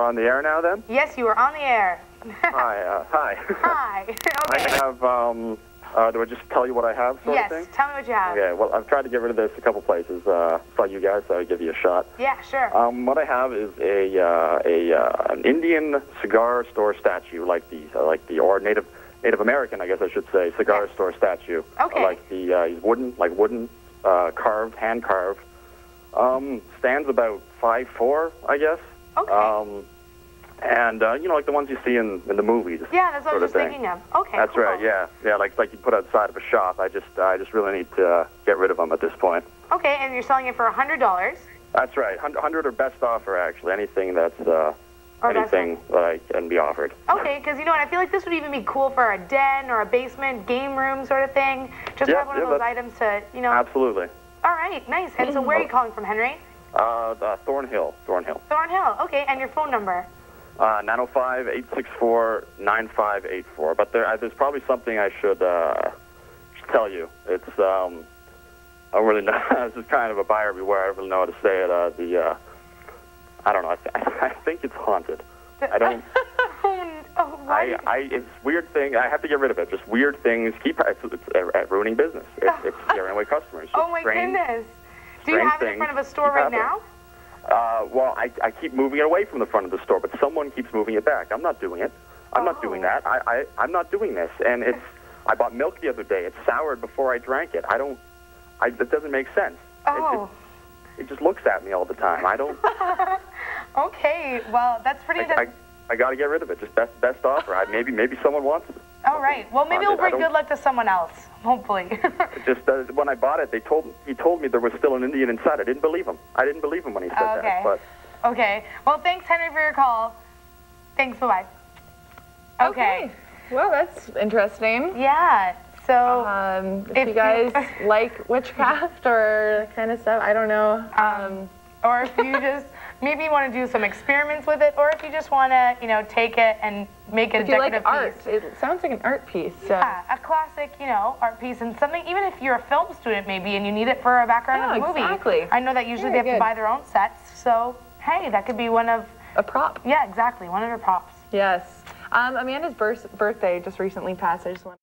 on the air now then? Yes, you are on the air. Hi. Hi. Hi. Okay. I have, do I just tell you what I have sort of thing? Yes, tell me what you have. Okay, well, I've tried to get rid of this a couple places. Saw you guys, so I'll give you a shot. Yeah, sure. What I have is an Indian cigar store statue, like the or Native American, I guess I should say, cigar store statue. Okay. Like he's wooden, carved, hand carved. Stands about 5'4", I guess. Okay. And you know, like the ones you see in the movies. Yeah, that's what I was sort of thinking of. Okay. That's cool. right. Yeah, like you put outside of a shop. I just really need to get rid of them at this point. Okay, and you're selling it for $100. That's right. 100 or best offer, actually. Anything that's anything that I can be offered. Okay, because you know what, I feel like this would even be cool for a den or a basement game room sort of thing. Just have one of those items to, you know. Absolutely. All right, nice. And so where are you calling from, Henry? Thornhill. Thornhill. Okay, and your phone number? 905-864-9584. But there's probably something I should tell you. It's I don't really know. This is kind of a buyer beware. I don't really know how to say it. I don't know. I think it's haunted. I don't. It's weird thing. I have to get rid of it. Just weird things keep it's ruining business. It's scaring away customers. Oh my goodness! Do you have it in front of a store right now? Well, I keep moving it away from the front of the store, but someone keeps moving it back. I'm not doing it. I'm not doing that. I'm not doing this. And I bought milk the other day. It soured before I drank it. That doesn't make sense. Oh. It just looks at me all the time. I don't. Okay, well, that's pretty. I got to get rid of it. Just best offer. Maybe someone wants it. All right. Well, maybe we'll bring good luck to someone else. Hopefully. Just when I bought it, he told me there was still an Indian inside. I didn't believe him. I didn't believe him when he said that. But okay. Well, thanks, Henry, for your call. Thanks. Bye-bye. Okay. Well, that's interesting. Yeah. So, if you guys like witchcraft or kind of stuff, I don't know. Or if you just maybe you want to do some experiments with it, or if you just want to, you know, take it and make it a decorative like art, piece. it sounds like an art piece. So. Yeah, a classic, you know, art piece, and something. Even if you're a film student, maybe, and you need it for a background of the movie. Exactly. I know that usually they have to buy their own sets, so hey, that could be one of a prop. Yeah, exactly, one of your props. Yes. Amanda's birthday just recently passed. I just want